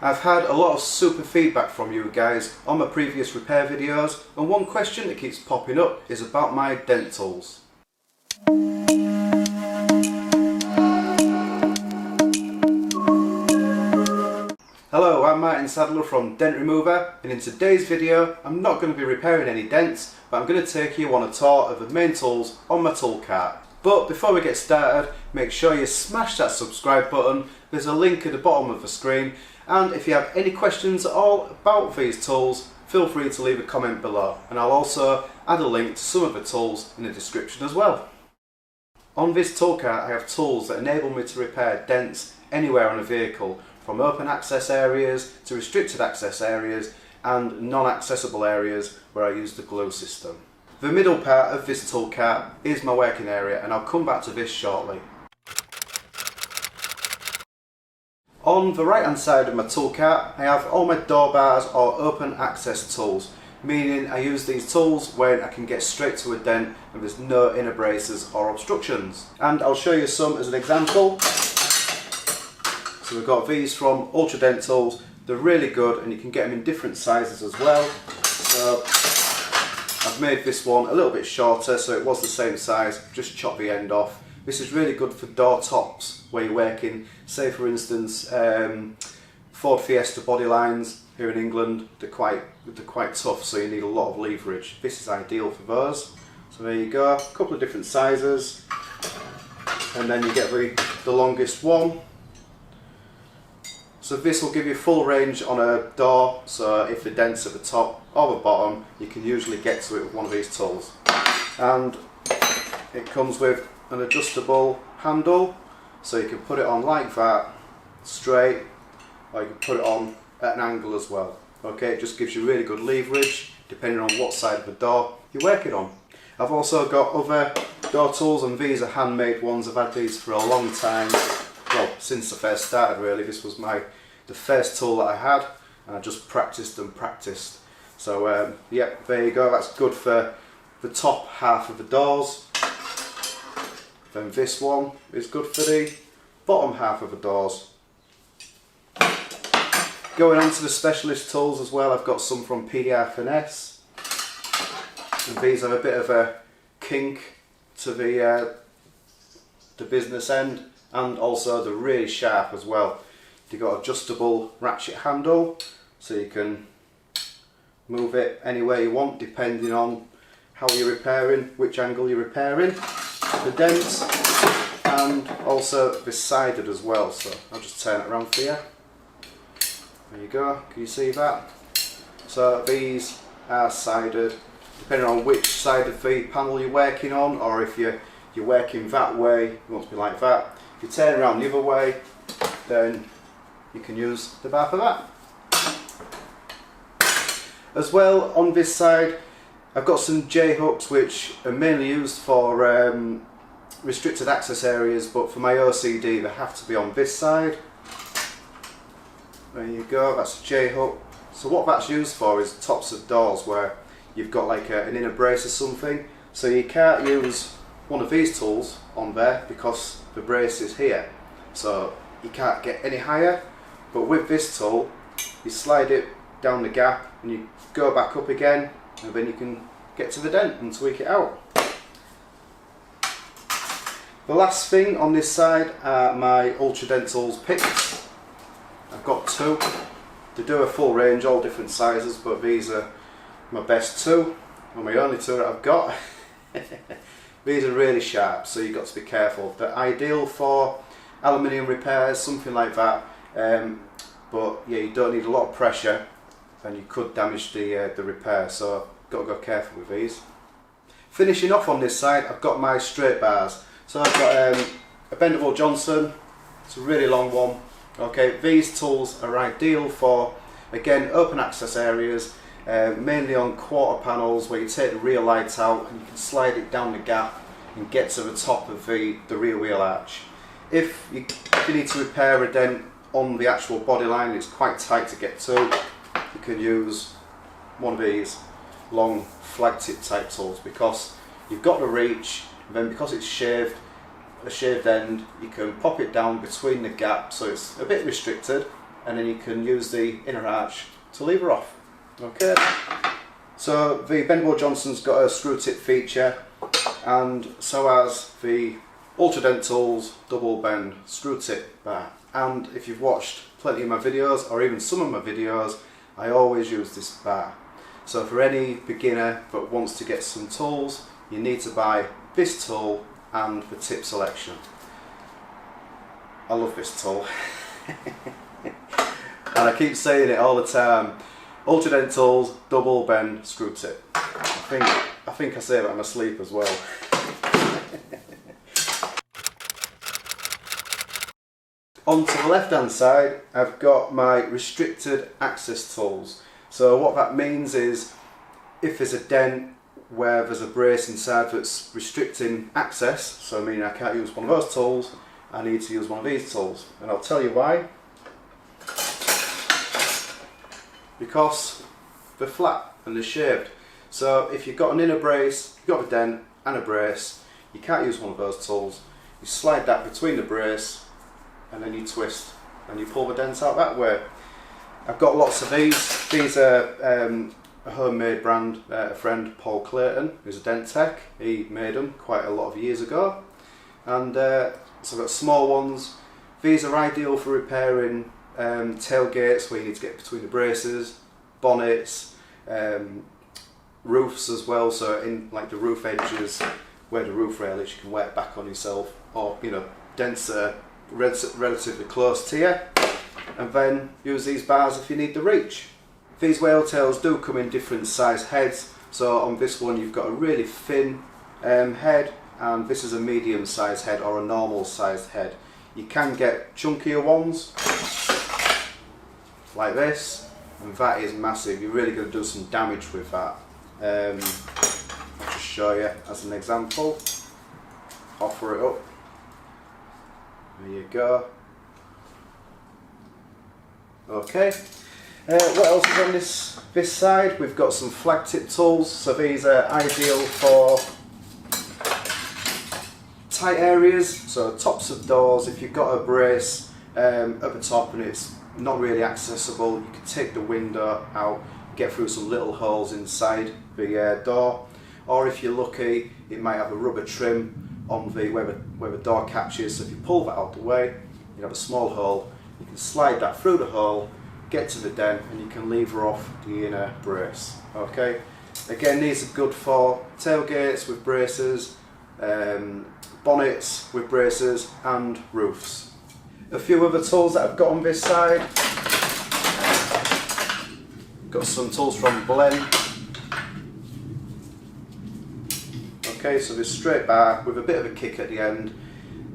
I've had a lot of super feedback from you guys on my previous repair videos, and one question that keeps popping up is about my dent tools. Hello, I'm Martin Sadler from Dent-Remover, and in today's video I'm not going to be repairing any dents, but I'm going to take you on a tour of the main tools on my tool cart. But before we get started, make sure you smash that subscribe button. There's a link at the bottom of the screen, and if you have any questions at all about these tools, feel free to leave a comment below, and I'll also add a link to some of the tools in the description as well. On this tool cart I have tools that enable me to repair dents anywhere on a vehicle, from open access areas to restricted access areas and non-accessible areas where I use the glue system. The middle part of this tool cart is my working area, and I'll come back to this shortly. On the right hand side of my tool cart I have all my door bars or open access tools, meaning I use these tools when I can get straight to a dent and there's no inner braces or obstructions. And I'll show you some as an example. So we've got these from Ultra Dent Tools. They're really good and you can get them in different sizes as well. So I've made this one a little bit shorter so it was the same size, just chop the end off. This is really good for door tops where you're working, say for instance Ford Fiesta body lines here in England. They're quite tough, so you need a lot of leverage. This is ideal for those. So there you go, a couple of different sizes, and then you get the longest one. So this will give you full range on a door, so if the dent's at the top or the bottom, you can usually get to it with one of these tools. And it comes with an adjustable handle, so you can put it on like that, straight, or you can put it on at an angle as well. Okay, it just gives you really good leverage depending on what side of the door you're working on. I've also got other door tools, and these are handmade ones. I've had these for a long time, well, since I first started really. This was the first tool that I had, and I just practiced and practiced. So yeah, there you go, that's good for the top half of the doors. Then this one is good for the bottom half of the doors. Going on to the specialist tools as well, I've got some from PDR Finesse. And these have a bit of a kink to the business end, and also they're really sharp as well. You've got adjustable ratchet handle, so you can move it anywhere you want depending on how you're repairing, which angle you're repairing. The dents, and also this sided as well, so I'll just turn it around for you. There you go, can you see that? So these are sided depending on which side of the panel you're working on, or if you're working that way, you want to be like that. If you turn around the other way, then you can use the bar for that. As well, on this side I've got some J-hooks which are mainly used for restricted access areas, but for my OCD they have to be on this side. There you go, that's a J-hook. So what that's used for is tops of doors where you've got like an inner brace or something, so you can't use one of these tools on there because the brace is here, so you can't get any higher. But with this tool you slide it down the gap and you go back up again, and then you can get to the dent and tweak it out. The last thing on this side are my Ultra Dent Tools picks. I've got two. They do a full range, all different sizes, but these are my best two, and my only two that I've got. These are really sharp, so you've got to be careful. They're ideal for aluminium repairs, something like that, but yeah, you don't need a lot of pressure and you could damage the repair, so got to go careful with these. Finishing off on this side, I've got my straight bars. So I've got a bendable Johnson. It's a really long one. Okay, these tools are ideal for, again, open access areas, mainly on quarter panels where you take the rear light out and you can slide it down the gap and get to the top of the rear wheel arch. If you need to repair a dent on the actual body line, it's quite tight to get to, you can use one of these long flag tip type tools, because you've got the reach, and then because it's shaved, a shaved end, you can pop it down between the gap, so it's a bit restricted, and then you can use the inner arch to lever off. Okay, so the Bendable Johnson's got a screw tip feature, and so has the Ultra Dent Tools double bend screw tip bar. And if you've watched plenty of my videos, or even some of my videos, I always use this bar. So for any beginner that wants to get some tools, you need to buy this tool and the tip selection. I love this tool. And I keep saying it all the time. Ultra Dent Tools double bend screw tip. I think I say that in my sleep as well. Onto the left hand side, I've got my restricted access tools. So what that means is, if there's a dent where there's a brace inside that's restricting access, so meaning I can't use one of those tools, I need to use one of these tools. And I'll tell you why. Because they're flat and they're shaved. So if you've got an inner brace, you've got a dent and a brace, you can't use one of those tools. You slide that between the brace and then you twist and you pull the dent out that way. I've got lots of these. These are a homemade brand. A friend, Paul Clayton, who's a dent tech, he made them quite a lot of years ago. And so I've got small ones. These are ideal for repairing tailgates where you need to get between the braces, bonnets, roofs as well, so in like the roof edges where the roof rail is, you can wear it back on yourself, or you know, dents are relatively close to you, and then use these bars if you need the reach. These whale tails do come in different size heads, so on this one you've got a really thin head, and this is a medium sized head or a normal sized head. You can get chunkier ones like this, and that is massive. You're really going to do some damage with that. I'll just show you as an example. Offer it up. There you go. Okay. What else is on this side? We've got some flag tip tools. So these are ideal for tight areas. So tops of doors. If you've got a brace at the top and it's not really accessible, you can take the window out, get through some little holes inside the door, or if you're lucky, it might have a rubber trim on the where the door catches. So if you pull that out the way, you have a small hole. You can slide that through the hole, get to the dent, and you can lever off the inner brace. Okay. Again, these are good for tailgates with braces, bonnets with braces, and roofs. A few other tools that I've got on this side. Got some tools from Blend. Okay, so this straight bar with a bit of a kick at the end.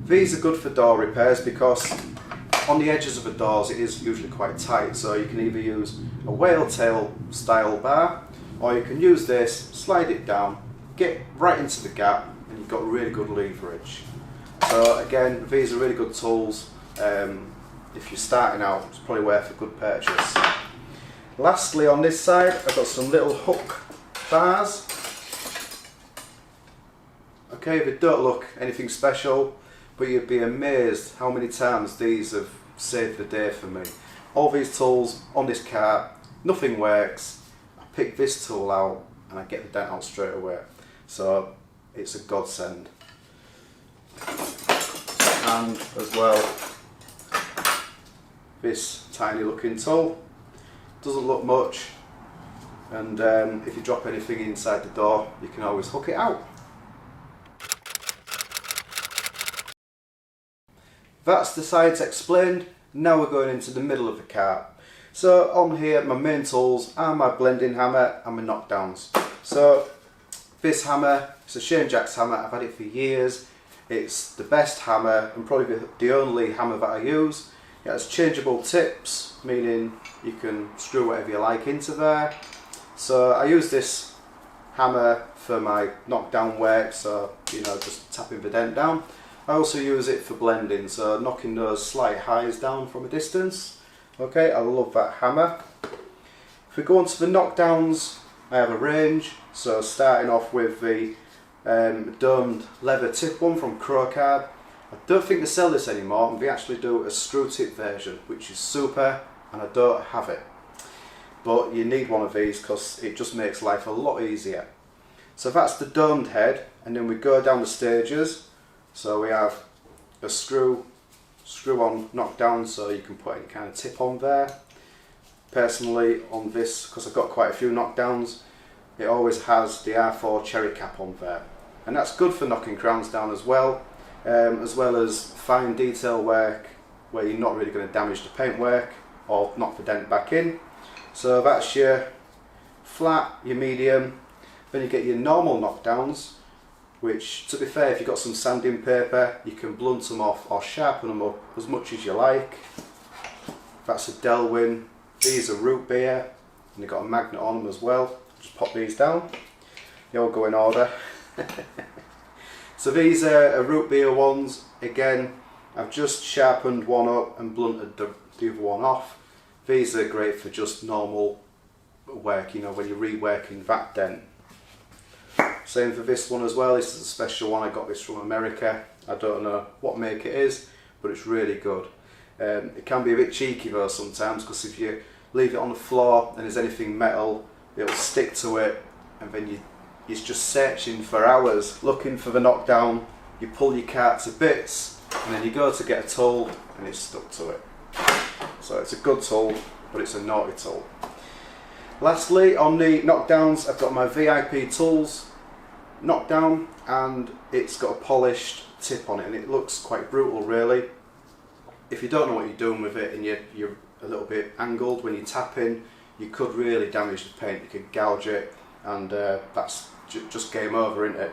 These are good for door repairs because on the edges of the doors it is usually quite tight, so you can either use a whale tail style bar, or you can use this, slide it down, get right into the gap, and you've got really good leverage. So again, these are really good tools. If you're starting out, it's probably worth a good purchase. Lastly, on this side, I've got some little hook bars. Okay, they don't look anything special, but you'd be amazed how many times these have saved the day for me. All these tools on this cart, nothing works. I pick this tool out and I get the dent out straight away. So it's a godsend. And as well, this tiny looking tool. Doesn't look much, and if you drop anything inside the door, you can always hook it out. That's the sides explained. Now we're going into the middle of the cart. So on here, my main tools are my blending hammer and my knockdowns. So this hammer, it's a Shane Jack's hammer. I've had it for years. It's the best hammer and probably the only hammer that I use. It has changeable tips, meaning you can screw whatever you like into there. So I use this hammer for my knockdown work, so you know, just tapping the dent down. I also use it for blending, so knocking those slight highs down from a distance. Okay, I love that hammer. If we go on to the knockdowns, I have a range. So starting off with the domed leather tip one from Crowcard. I don't think they sell this anymore, and they actually do a screw tip version, which is super. and I don't have it. But you need one of these because it just makes life a lot easier. So that's the domed head, and then we go down the stages. So we have a screw on knockdown, so you can put any kind of tip on there. Personally on this, because I've got quite a few knockdowns, it always has the R4 cherry cap on there, and that's good for knocking crowns down as well as fine detail work where you're not really going to damage the paintwork or knock the dent back in. So that's your flat, your medium, then you get your normal knockdowns, which, to be fair, if you've got some sanding paper, you can blunt them off or sharpen them up as much as you like. That's a Delwyn. These are root beer, and they've got a magnet on them as well. Just pop these down. They all go in order. So these are root beer ones. Again, I've just sharpened one up and blunted the other one off. These are great for just normal work, you know, when you're reworking that dent. Same for this one as well. This is a special one. I got this from America. I don't know what make it is, but it's really good. It can be a bit cheeky though sometimes, because if you leave it on the floor and there's anything metal, it'll stick to it, and then you're just searching for hours looking for the knockdown. You pull your cart to bits, and then you go to get a tool and it's stuck to it. So it's a good tool, but it's a naughty tool. Lastly, on the knockdowns, I've got my VIP tools knockdown, and it's got a polished tip on it, and it looks quite brutal really. If you don't know what you're doing with it and you're a little bit angled when you're tapping, you could really damage the paint. You could gouge it, and that's just game over, isn't it?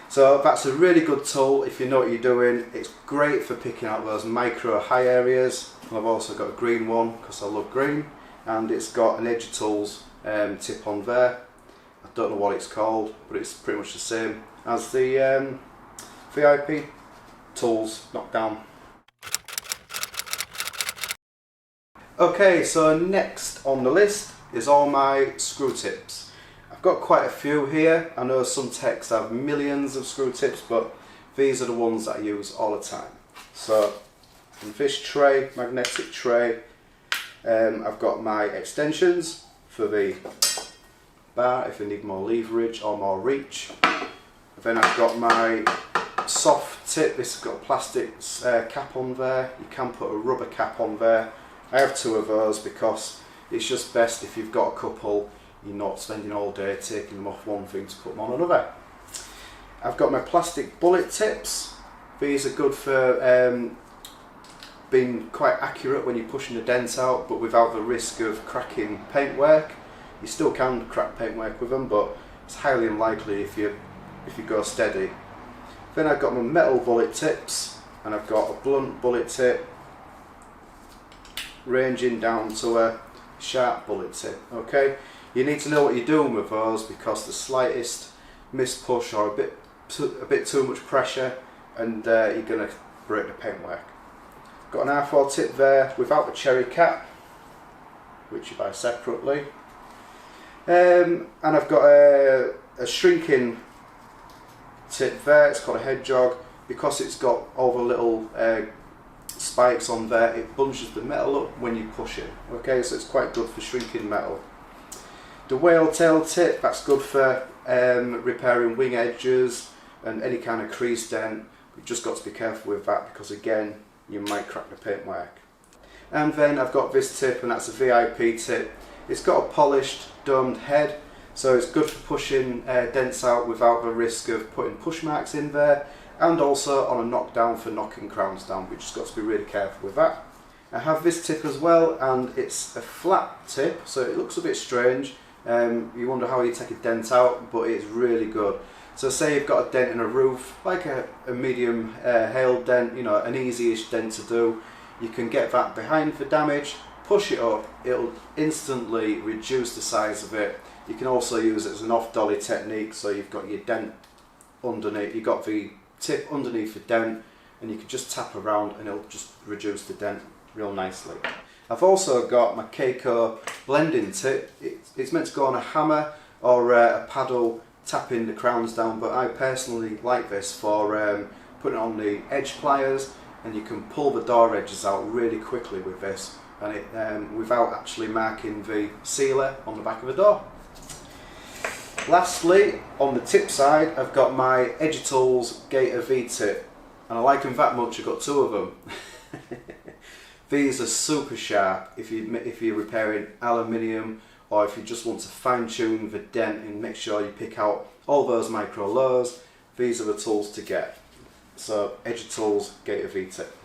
So that's a really good tool if you know what you're doing. It's great for picking out those micro high areas. And I've also got a green one because I love green, and it's got an Edge Tools tip on there. I don't know what it's called, but it's pretty much the same as the VIP tools knockdown. Okay, so next on the list is all my screw tips. I've got quite a few here. I know some techs have millions of screw tips, but these are the ones that I use all the time. So in this tray, magnetic tray, I've got my extensions for the bar if you need more leverage or more reach. Then I've got my soft tip. This has got a plastic cap on there. You can put a rubber cap on there. I have two of those because it's just best if you've got a couple, you're not spending all day taking them off one thing to put them on another. I've got my plastic bullet tips. These are good for being quite accurate when you're pushing the dent out, but without the risk of cracking paintwork. You still can crack paintwork with them, but it's highly unlikely if you go steady. Then I've got my metal bullet tips, and I've got a blunt bullet tip ranging down to a sharp bullet tip. Okay, you need to know what you're doing with those, because the slightest mispush or a bit too much pressure, and you're going to break the paintwork. Got an R4 tip there without the cherry cap, which you buy separately, and I've got a shrinking tip there. It's called a hedgehog. Because it's got all the little spikes on there, it bunches the metal up when you push it. Okay, so it's quite good for shrinking metal. The whale tail tip, that's good for repairing wing edges and any kind of crease dent. You've just got to be careful with that, because again, you might crack the paintwork. And then I've got this tip, and that's a VIP tip. It's got a polished domed head, so it's good for pushing dents out without the risk of putting push marks in there, and also on a knockdown for knocking crowns down. We've just got to be really careful with that. I have this tip as well, and it's a flat tip, so it looks a bit strange. You wonder how you take a dent out, but it's really good. So say you've got a dent in a roof, like a medium hail dent, you know, an easy-ish dent to do. You can get that behind the damage, push it up, it'll instantly reduce the size of it. You can also use it as an off-dolly technique, so you've got your dent underneath, you've got the tip underneath the dent, and you can just tap around and it'll just reduce the dent real nicely. I've also got my Keiko blending tip. It's meant to go on a hammer or a paddle, tapping the crowns down, but I personally like this for putting on the edge pliers, and you can pull the door edges out really quickly with this, and it without actually marking the sealer on the back of the door. Lastly, on the tip side, I've got my Edge-Tools Gator V-tip, and I like them that much. I've got two of them. These are super sharp if you're repairing aluminium, or if you just want to fine tune the dent and make sure you pick out all those micro lows. These are the tools to get. So Edge-Tools Gator V-tip.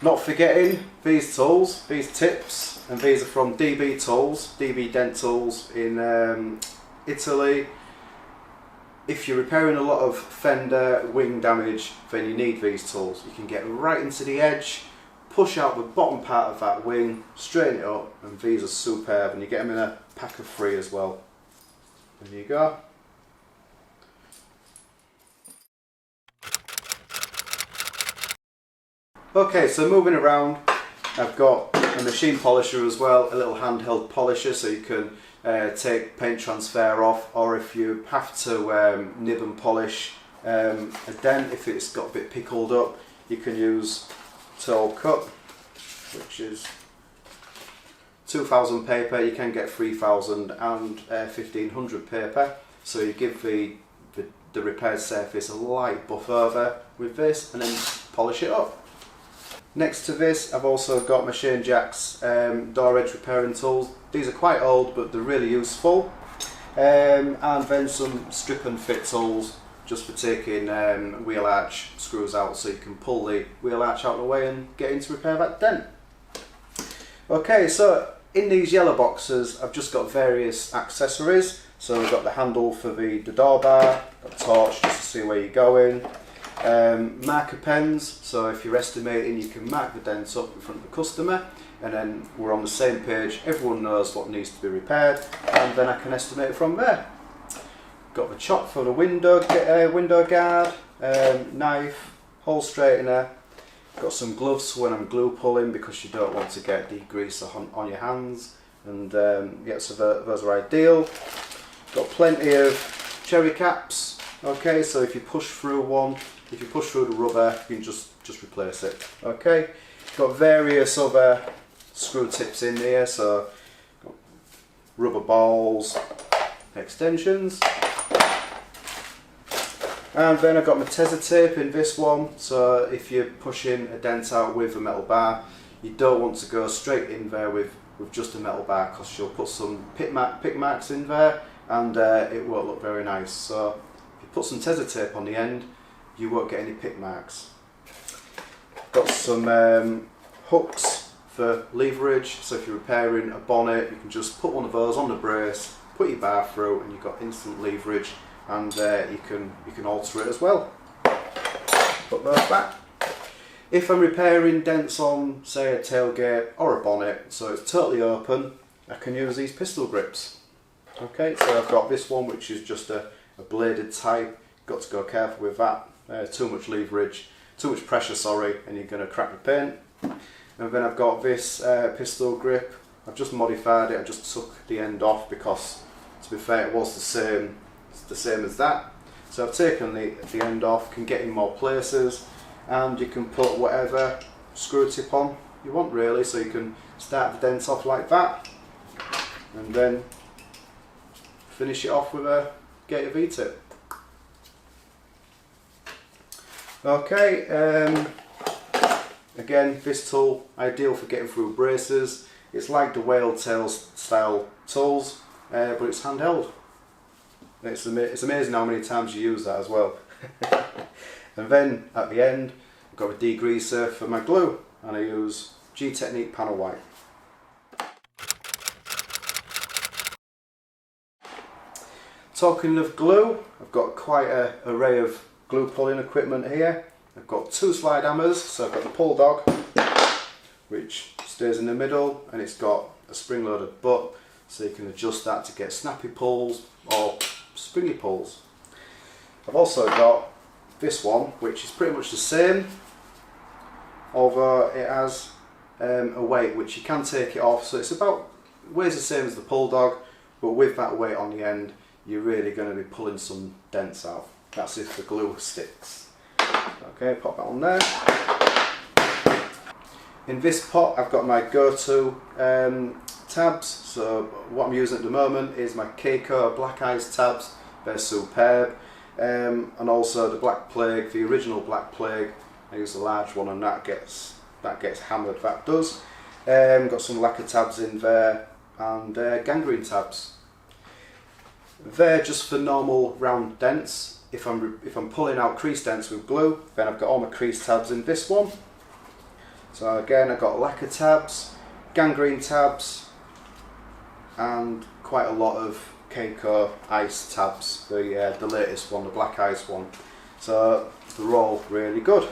Not forgetting these tools, these tips, and these are from DB Tools, DB Dent Tools in Italy. If you're repairing a lot of fender wing damage, then you need these tools. You can get right into the edge, push out the bottom part of that wing, straighten it up, and these are superb, and you get them in a pack of 3 as well. There you go. Okay, so moving around, I've got a machine polisher as well, a little handheld polisher, so you can take paint transfer off, or if you have to nib and polish a dent, if it's got a bit pickled up, you can use tool cut, which is 2000 paper. You can get 3000 and 1500 paper, so you give the repaired surface a light buff over with this and then polish it up. Next to this, I've also got Machine Jack's door edge repairing tools. These are quite old, but they're really useful. And then some strip and fit tools, just for taking wheel arch screws out, so you can pull the wheel arch out of the way and get in to repair that dent. Okay, so in these yellow boxes, I've just got various accessories. So we've got the handle for the door bar, got a torch just to see where you're going. Marker pens, so if you're estimating, you can mark the dents up in front of the customer, and then we're on the same page, everyone knows what needs to be repaired, and then I can estimate it from there. Got the chop for the window guard, knife, hole straightener, got some gloves when I'm glue pulling because you don't want to get degrease on your hands, and yeah, so those are ideal. Got plenty of cherry caps. Okay, so if you push through one, if you push through the rubber, you can just replace it. Okay, got various other screw tips in here, so got rubber balls, extensions, and then I've got my Tezza tape in this one. So if you're pushing a dent out with a metal bar, you don't want to go straight in there with just a metal bar, because you'll put some pick marks in there, and it won't look very nice. So put some Tezza tape on the end, you won't get any pick marks. Got some hooks for leverage, so if you're repairing a bonnet, you can just put one of those on the brace, put your bar through, and you've got instant leverage, and you can alter it as well. Put those back. If I'm repairing dents on, say, a tailgate or a bonnet, so it's totally open, I can use these pistol grips. Okay, so I've got this one, which is just a bladed type. Got to go careful with that. Too much leverage, too much pressure, sorry, and you're going to crack the paint. And then I've got this pistol grip. I've just modified it. I just took the end off because, to be fair, it was the same as that. So I've taken the end off. Can get in more places, and you can put whatever screw tip on you want, really. So you can start the dent off like that, and then finish it off with a Gator V-tip. Okay, again, this tool, ideal for getting through braces. It's like the whale tail style tools, but it's handheld. It's amazing how many times you use that as well. And then at the end, I've got a degreaser for my glue, and I use G-Technique Panel White. Talking of glue, I've got quite an array of glue pulling equipment here. I've got 2 slide hammers, so I've got the pull dog, which stays in the middle, and it's got a spring loaded butt, so you can adjust that to get snappy pulls or springy pulls. I've also got this one, which is pretty much the same, although it has a weight which you can take it off, so weighs the same as the pull dog, but with that weight on the end, you're really going to be pulling some dents out. That's if the glue sticks. Okay, pop that on there. In this pot I've got my go-to tabs. So what I'm using at the moment is my Keiko Black Ice tabs. They're superb. And also the Black Plague, the original Black Plague. I use the large one and that gets hammered, that does. Got some lacquer tabs in there and gangrene tabs. They're just for normal round dents. If I'm pulling out crease dents with glue, then I've got all my crease tabs in this one. So again, I've got lacquer tabs, gangrene tabs, and quite a lot of Keiko Ice tabs. The latest one, the Black Ice one. So they're all really good.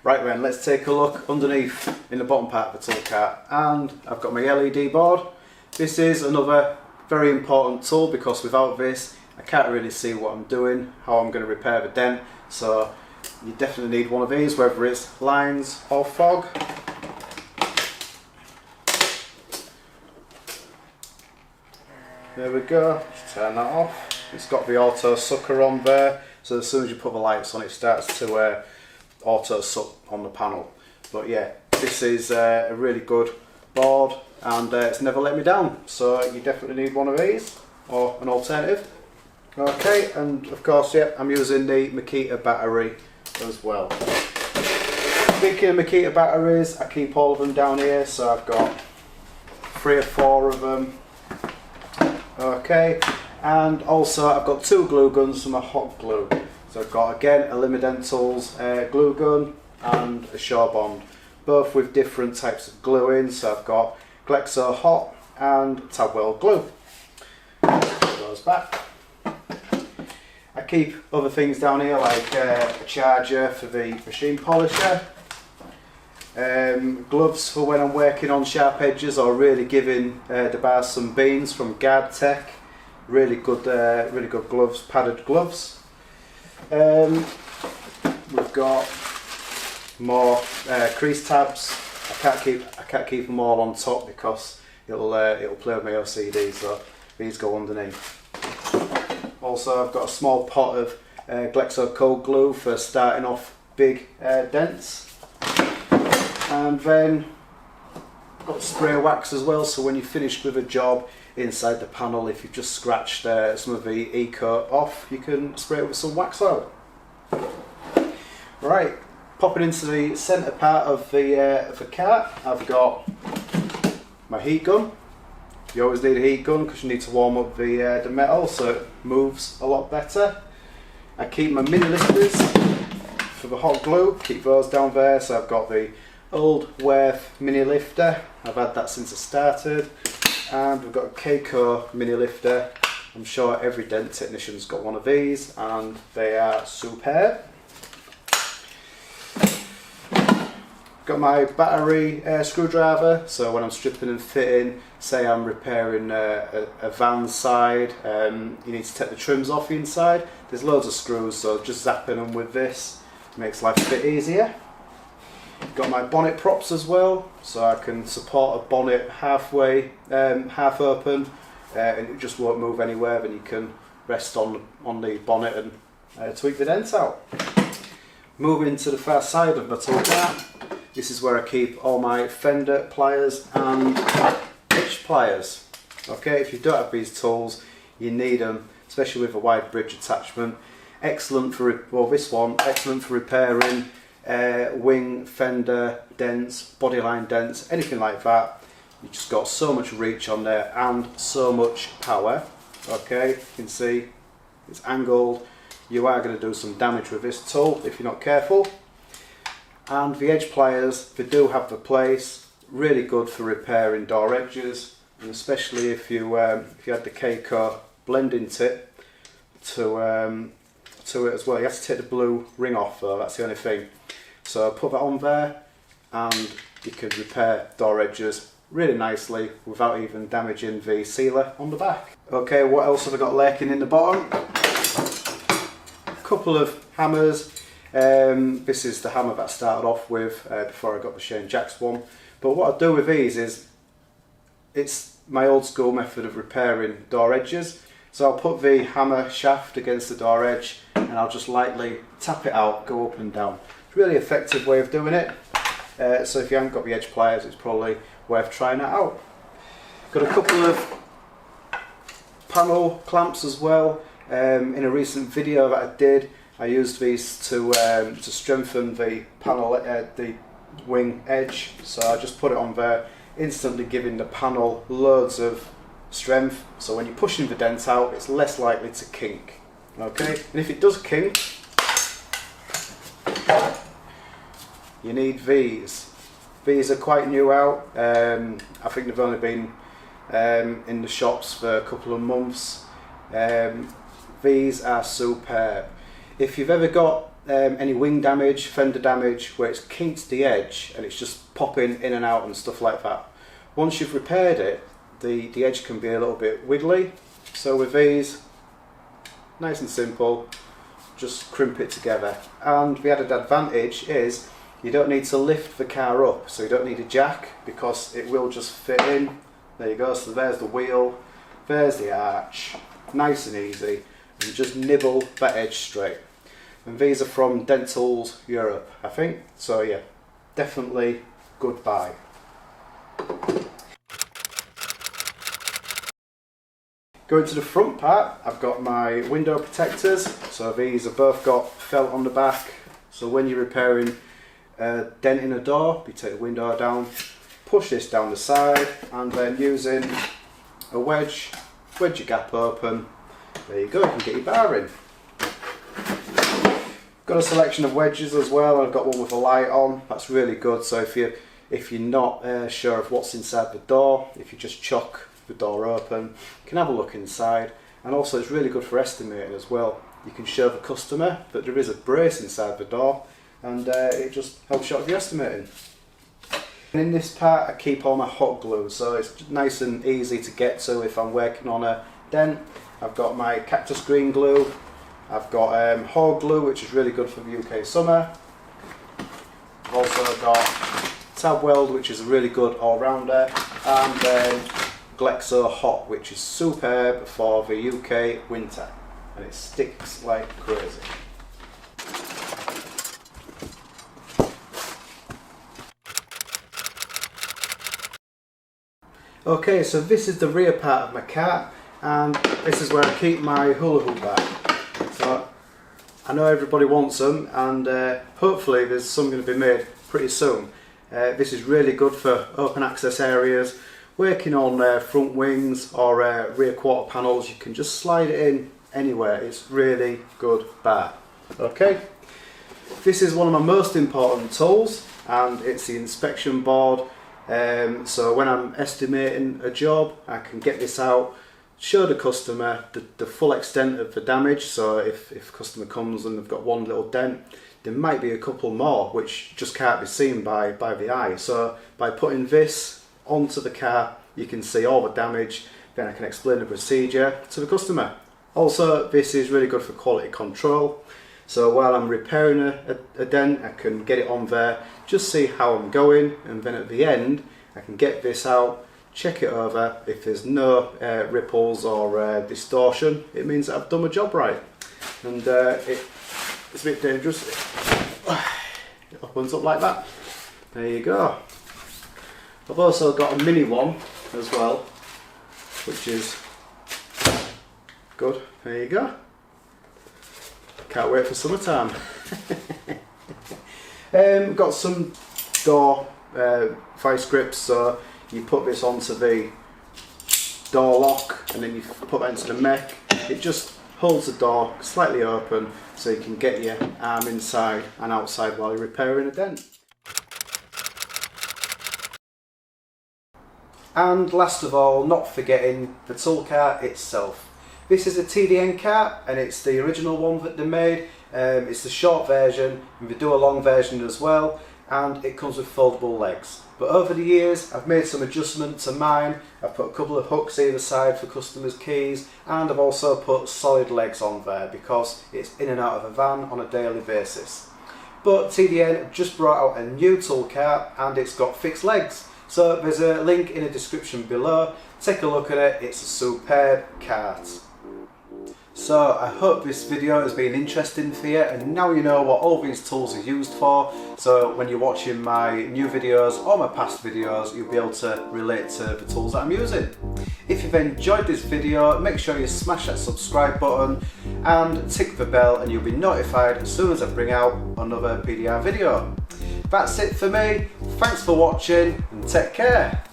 Right then, let's take a look underneath in the bottom part of the tool cart, and I've got my LED board. This is another very important tool because without this I can't really see what I'm doing, how I'm going to repair the dent, so you definitely need one of these, whether it's lines or fog. There we go, just turn that off. It's got the auto sucker on there, so as soon as you put the lights on it starts to auto suck on the panel. But yeah, this is a really good board and it's never let me down, so you definitely need one of these or an alternative. Okay, and of course, yeah, I'm using the Makita battery as well. Speaking of Makita batteries, I keep all of them down here, so I've got 3 or 4 of them. Okay, and also I've got 2 glue guns for my hot glue. So I've got again a Limadentals glue gun and a Shawbond, both with different types of glue in. So I've got Glexo Hot and Tabwell glue. Put those back. I keep other things down here like a charger for the machine polisher, gloves for when I'm working on sharp edges or really giving the bars some beans from Guard Tech. Really good gloves, padded gloves. We've got more crease tabs. I can't keep them all on top because it'll play with my OCD, so these go underneath. Also, I've got a small pot of Glexo cold glue for starting off big dents, and then I've got spray wax as well. So when you're finished with a job inside the panel, if you've just scratched some of the e-coat off, you can spray it with some wax oil. Right, popping into the centre part of the cart, I've got my heat gun. You always need a heat gun because you need to warm up the metal so it moves a lot better. I keep my mini lifters for the hot glue, keep those down there. So I've got the old Worth mini lifter, I've had that since I started. And we've got a Keiko mini lifter. I'm sure every dent technician's got one of these and they are superb. Got my battery screwdriver, so when I'm stripping and fitting, say I'm repairing a van side, you need to take the trims off the inside. There's loads of screws, so just zapping them with this makes life a bit easier. Got my bonnet props as well, so I can support a bonnet halfway, half open, and it just won't move anywhere. Then you can rest on the bonnet and tweak the dent out. Moving to the far side of my tool cart, this is where I keep all my fender pliers and edge pliers. Okay, if you don't have these tools, you need them, especially with a wide bridge attachment. Excellent for, well, this one, excellent for repairing wing, fender, dents, bodyline dents, anything like that. You just got so much reach on there and so much power. Okay, you can see it's angled. You are going to do some damage with this tool if you're not careful. And the edge pliers, they do have the place. Really good for repairing door edges, and especially if you had the Keiko blending tip to it as well. You have to take the blue ring off though, that's the only thing. So put that on there and you can repair door edges really nicely without even damaging the sealer on the back. Okay, what else have I got lurking in the bottom? A couple of hammers. This is the hammer that I started off with before I got the Shane Jacks one. But what I do with these is, it's my old school method of repairing door edges. So I'll put the hammer shaft against the door edge and I'll just lightly tap it out, go up and down. It's a really effective way of doing it. So if you haven't got the edge pliers, it's probably worth trying that out. Got a couple of panel clamps as well. In a recent video that I did, I used these to strengthen the panel, the wing edge. So I just put it on there, instantly giving the panel loads of strength. So when you're pushing the dent out, it's less likely to kink. Okay, and if it does kink, you need these. These are quite new out. I think they've only been in the shops for a couple of months. These are superb. If you've ever got any wing damage, fender damage, where it's kinked the edge and it's just popping in and out and stuff like that, once you've repaired it, the edge can be a little bit wiggly. So with these, nice and simple, just crimp it together. And the added advantage is you don't need to lift the car up, so you don't need a jack because it will just fit in. There you go, so there's the wheel, there's the arch, nice and easy, and you just nibble that edge straight. And these are from Dent-Tools Europe, I think, so yeah, definitely good buy. Going to the front part, I've got my window protectors, so these have both got felt on the back, so when you're repairing a dent in a door, you take the window down, push this down the side, and then using a wedge your gap open. There you go, you can get your bar in. Got a selection of wedges as well. I've got one with a light on, that's really good, so if you're not sure of what's inside the door, if you just chuck the door open, you can have a look inside. And also it's really good for estimating as well. You can show the customer that there is a brace inside the door, and it just helps you out with your estimating. And in this part I keep all my hot glue, so it's nice and easy to get to if I'm working on a dent. I've got my cactus green glue, I've got hog glue, which is really good for the UK summer. I've also got tab weld, which is a really good all-rounder, and then Glexo hot, which is superb for the UK winter, and it sticks like crazy. Okay, so this is the rear part of my car, and this is where I keep my hula hoop bag. So I know everybody wants them, and hopefully there's some going to be made pretty soon. This is really good for open access areas, working on front wings or rear quarter panels. You can just slide it in anywhere. It's really good bar. Okay, this is one of my most important tools, and it's the inspection board. So when I'm estimating a job, I can get this out, show the customer the full extent of the damage. So if customer comes and they've got one little dent, there might be a couple more which just can't be seen by the eye. So by putting this onto the car, you can see all the damage, then I can explain the procedure to the customer. Also, this is really good for quality control. So while I'm repairing a dent, I can get it on there, just see how I'm going, and then at the end I can get this out, check it over. If there's no ripples or distortion, it means that I've done my job right. And it's a bit dangerous. It opens up like that. There you go. I've also got a mini one as well, which is good. There you go. Can't wait for summertime. Got some door vice grips, so you put this onto the door lock and then you put that into the mech. It just holds the door slightly open so you can get your arm inside and outside while you're repairing a dent. And last of all, not forgetting the tool cart itself. This is a TDN cart, and it's the original one that they made. It's the short version, and they do a long version as well, and it comes with foldable legs. But over the years I've made some adjustments to mine. I've put a couple of hooks either side for customers' keys, and I've also put solid legs on there because it's in and out of a van on a daily basis. But TDN just brought out a new tool cart, and it's got fixed legs. So there's a link in the description below. Take a look at it, it's a superb cart. So I hope this video has been interesting for you, and now you know what all these tools are used for, so when you're watching my new videos or my past videos you'll be able to relate to the tools that I'm using. If you've enjoyed this video, make sure you smash that subscribe button and tick the bell and you'll be notified as soon as I bring out another PDR video. That's it for me, thanks for watching and take care.